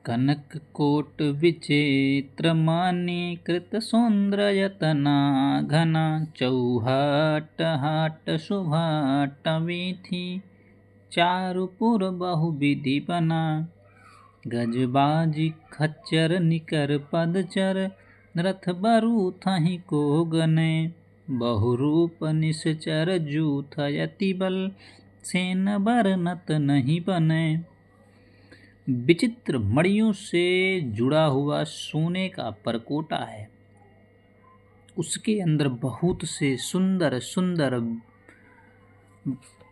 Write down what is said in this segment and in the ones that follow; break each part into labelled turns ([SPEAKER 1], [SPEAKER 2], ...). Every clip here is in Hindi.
[SPEAKER 1] कनककोट विचित्र मणिकृत सौंदर्यतना घना चौहट हाट सुभाट वीथि चारुपुर बहुविधि बना। गजबाजी खच्चर निकर पदचर रथ बरु थहि को गने। बहुरूप निश्चर जूथ यति बल सेन बरनत नहीं बने। विचित्र मणियों से जुड़ा हुआ सोने का परकोटा है। उसके अंदर बहुत से सुंदर सुंदर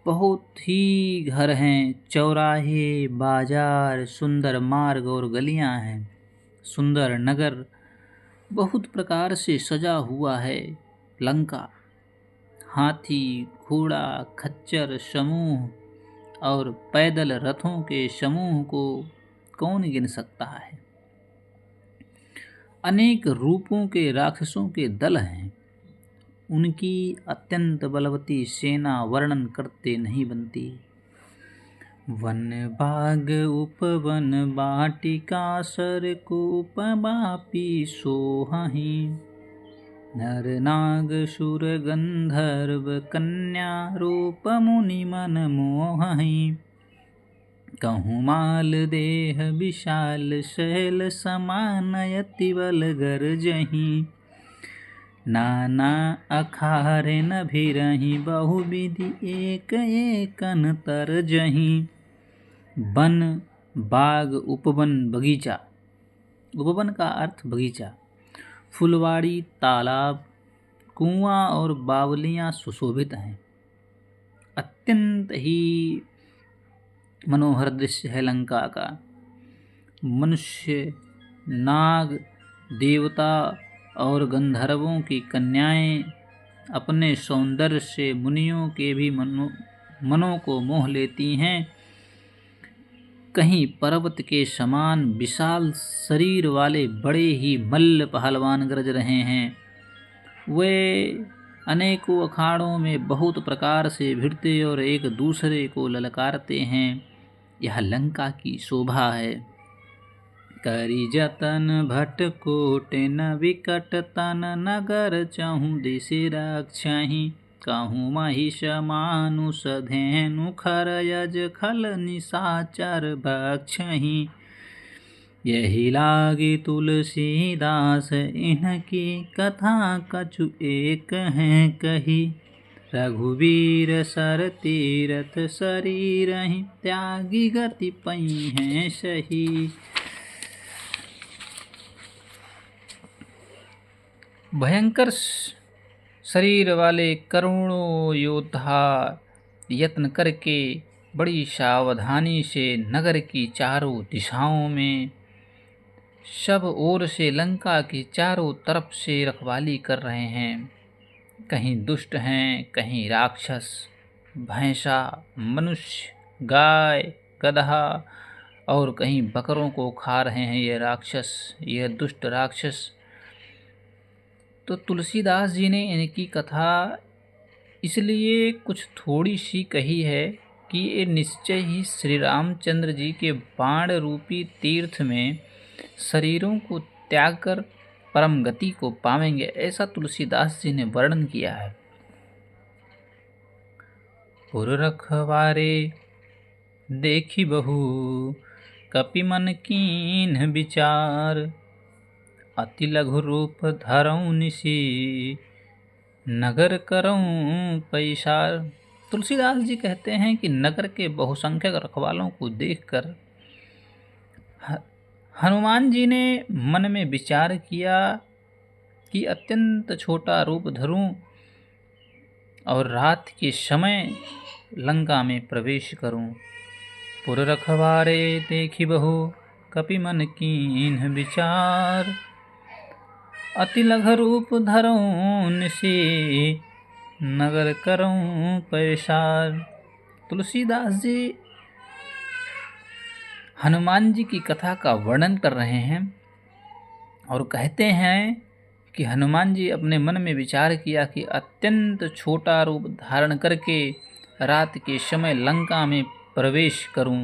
[SPEAKER 1] बहुत ही घर हैं। चौराहे, बाजार, सुंदर मार्ग और गलियां हैं। सुंदर नगर बहुत प्रकार से सजा हुआ है। लंका हाथी, घोड़ा, खच्चर समूह और पैदल रथों के समूह को कौन गिन सकता है। अनेक रूपों के राक्षसों के दल हैं। उनकी अत्यंत बलवती सेना वर्णन करते नहीं बनती। वन बाग उपवन बाटिका सरकूप बापी सोहहि। नर नाग सुर गंधर्व कन्या रूप मुनि मन मोहहि। कहूँ माल देह विशाल शैल समान यति बल गरजहि। नाना अखारे न भिरहि बहुविधि एक एकन तरजहि। वन बाग उपवन बगीचा। उपवन का अर्थ बगीचा। फुलवाड़ी, तालाब, कुआं और बावलियां सुशोभित हैं। अत्यंत ही मनोहर दृश्य है लंका का। मनुष्य, नाग, देवता और गंधर्वों की कन्याएं अपने सौंदर्य से मुनियों के भी मनों को मोह लेती हैं। कहीं पर्वत के समान विशाल शरीर वाले बड़े ही मल्ल पहलवान गरज रहे हैं। वे अनेकों अखाड़ों में बहुत प्रकार से भिड़ते और एक दूसरे को ललकारते हैं। यह लंका की शोभा है। करी जतन भट कोट न विकट तन नगर चहु दिशि रक्षहि। कहूँ महिष मानुष धेनु खर यज खल निशाचर भक्षहि। यही लागी तुलसीदास इनकी कथा कछु एक हैं कही। रघुवीर सर तीरथ शरीरहि त्यागी गति पई हैं सही। भयंकर शरीर वाले करोड़ों योद्धा यत्न करके बड़ी सावधानी से नगर की चारों दिशाओं में सब ओर से लंका की चारों तरफ से रखवाली कर रहे हैं। कहीं दुष्ट हैं, कहीं राक्षस, भैंसा, मनुष्य, गाय, गधा और कहीं बकरों को खा रहे हैं ये राक्षस, ये दुष्ट राक्षस। तो तुलसीदास जी ने इनकी कथा इसलिए कुछ थोड़ी सी कही है कि ये निश्चय ही श्री रामचंद्र जी के बाण रूपी तीर्थ में शरीरों को त्याग कर परम गति को पावेंगे, ऐसा तुलसीदास जी ने वर्णन किया है। पुर रखवारे देखी बहु कपि मन कीन्ह विचार। अति लघु रूप धरऊं निशि नगर करऊं पैसार। तुलसीदास जी कहते हैं कि नगर के बहुसंख्यक रखवालों को देखकर हनुमान जी ने मन में विचार किया कि अत्यंत छोटा रूप धरूं और रात के समय लंका में प्रवेश करूं। पुर रखवारे देखी बहु कपि मन कीन्ह विचार। अति लघु रूप धरऊं निशि नगर करऊं पैसार। तुलसीदास जी हनुमान जी की कथा का वर्णन कर रहे हैं और कहते हैं कि हनुमान जी अपने मन में विचार किया कि अत्यंत छोटा रूप धारण करके रात के समय लंका में प्रवेश करूं।